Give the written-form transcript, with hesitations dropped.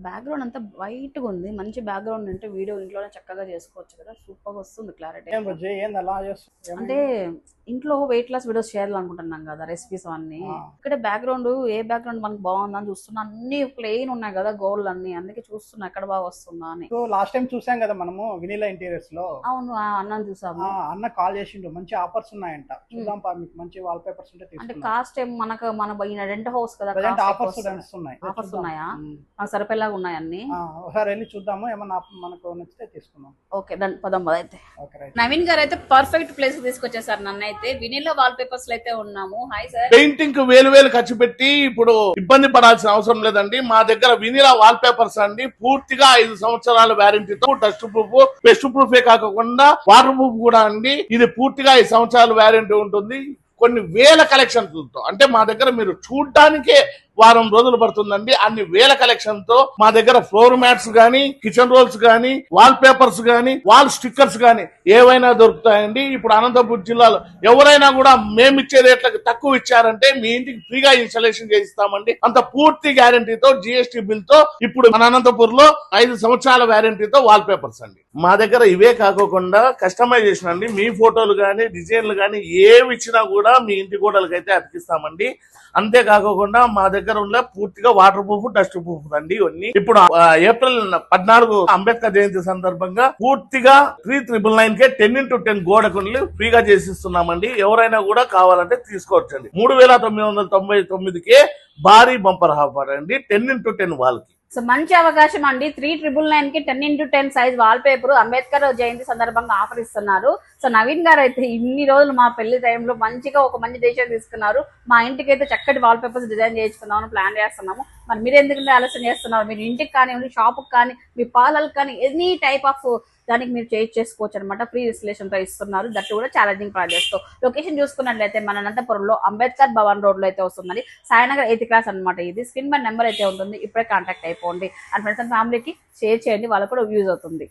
Background అంతా వైట్‌గా ఉంది. మంచి బ్యాక్‌గ్రౌండ్ ఉంటే వీడియో ఇంట్లోనే చక్కగా చేసుకోవచ్చు కదా! సూపర్‌గా వస్తుంది క్లారిటీ ఏం అయితే. బుజ్జి ఏంది అలా చేస్తావు? అంటే ఇంట్లో వెయిట్ లాస్ వీడియోస్ చేయాలనుకుంటున్నాం కదా! రెసిపీస్ అవన్నీ. ఇక్కడ బ్యాక్‌గ్రౌండ్ ఏ బ్యాక్‌గ్రౌండ్ మనకు బాగుందని చూస్తున్నా. అన్నీ ప్లెయిన్ ఉన్నాయి కదా! గోల్డ్‌లన్నీ. అందుకే చూస్తున్నా ఎక్కడ బాగా వస్తుందా అని. లాస్ట్ టైం చూసాం కదా మనము వినీలా ఇంటీరియర్స్ లో. అవును. అన్నాను చూసాము. అన్న కాల్ చేసిండు, మంచి ఆఫర్స్ ఉన్నాయంట. చూద్దాం పా, మీకు మంచి వాల్ పేపర్స్ ఉంటే అంటే తీసుకుందాం. కాస్ట్ ఏం మన రెంట్ హౌస్ కదా! ప్రజెంట్ కాస్ట్ ఎక్కువ ఆఫర్స్ వస్తది. నడుస్తున్నాయి. ఆఫర్స్ చూద్దాం. ఉన్నాయా? మనకు సరిపోయేలాగా ఉన్నాయా అన్నీ? ఒకసారి వెళ్ళి చూద్దాము, ఏమన్నా మనకు నచ్చితే తీసుకుందాం. ఓకే. దాని పదం పదైతే. Okay right. నవీన్ గారు అయితే పర్ఫెక్ట్ ప్లేస్ తీసుకొచ్చేసారు నన్ను అయితే. వినిలా వాల్ పేపర్స్ లో అయితే ఉన్నాము. Hi sir. పెయింటింగ్ కు వేలు ఖర్చు పెట్టి ఇప్పుడు ఇబ్బంది పడాల్సిన అవసరం లేదండి. మా దగ్గర వినిలా వాల్ పేపర్స్ అండి పూర్తిగా 5 సంవత్సరాల వ్యారంటీతో డస్ట్ ప్రూఫ్, పెస్ట్ ప్రూఫే కాకుండా వాటర్ ప్రూఫ్ కూడా అండి. ఇది పూర్తిగా 5 సంవత్సరాల వ్యారంటీ ఉంటుంది. కొన్ని వేల కలెక్షన్స్ తో అంటే మా దగ్గర మీరు చూడటానికే వారం రోజులు పడుతుందండి. అన్ని వేల కలెక్షన్ తో మా దగ్గర ఫ్లోర్ మ్యాట్స్ గానీ, కిచెన్ రోల్స్ గానీ, వాల్ పేపర్స్ గానీ, వాల్ స్టిక్కర్స్ గానీ ఏవైనా దొరుకుతాయండి. ఇప్పుడు అనంతపురం జిల్లాలో ఎవరైనా కూడా మేము ఇచ్చే రేట్లకు తక్కువ ఇచ్చారంటే మీ ఇంటికి ఫ్రీగా ఇన్స్టాలేషన్ చేయిస్తామండి. అంత పూర్తి గ్యారంటీతో జిఎస్టీ బిల్ తో ఇప్పుడు మన అనంతపూర్ లో 5 సంవత్సరాల వ్యారంటీతో వాల్ పేపర్స్ అండి. మా దగ్గర ఇవే కాకుండా కస్టమైజేషన్ అండి. మీ ఫోటోలు గానీ, డిజైన్లు గానీ ఏవి ఇచ్చినా కూడా మీ ఇంటి గోడలకైతే అతికిస్తామండి. అంతేకాకుండా మా దగ్గర ఉన్న పూర్తిగా వాటర్ ప్రూఫ్, డస్ట్ ప్రూఫ్ అండి ఇవన్నీ. ఇప్పుడు ఏప్రిల్ 14 అంబేద్కర్ జయంతి సందర్భంగా పూర్తిగా 3999 కే 10x10 గోడకుల్ని ఫ్రీగా చేసిస్తున్నామండి. ఎవరైనా కూడా కావాలంటే తీసుకోవచ్చండి. 3999కే భారీ బంపర్ ఆఫర్ అండి 10x10 వాల్ కి. సో మంచి అవకాశం అండి. 3999 కి 10x10 size wallpaper Ambedkar Jayanti సందర్భంగా ఆఫర్ ఇస్తున్నారు. సో నవీన్ గారు అయితే ఇన్ని రోజులు మా పెళ్లి టైంలో మంచిగా ఒక మంచి డెసిషన్ తీసుకున్నారు. మా ఇంటికి అయితే చక్కటి వాల్ పేపర్స్ డిజైన్ చేయించుకుందామని ప్లాన్ చేస్తున్నాము. మరి మీరు ఎందుకంటే ఆలస్యం చేస్తున్నారు? మీరు ఇంటికి కానివ్వండి, షాపుకి కానీ, మీ పార్లర్కి కానీ ఎనీ టైప్ ఆఫ్ దానికి మీరు చేసుకోవచ్చు అనమాట. ఫ్రీ ఇన్స్టలేషన్ తో ఇస్తున్నారు. దట్ కూడా ఛాలెంజింగ్ ప్రాజెక్ట్స్ తో. లొకేషన్ చూసుకున్నట్లయితే మన అనంతపురంలో అంబేద్కర్ భవన్ రోడ్ లో అయితే వస్తుందండి. సాయినగర్ 8th క్లాస్ అనమాట. ఇది స్క్రీన్ పై నెంబర్ అయితే ఉంటుంది. ఇప్పుడే కాంటాక్ట్ అయిపోండి. అండ్ ఫ్రెండ్స్ అండ్ ఫ్యామిలీకి షేర్ చేయండి, వాళ్ళకు కూడా యూజ్ అవుతుంది.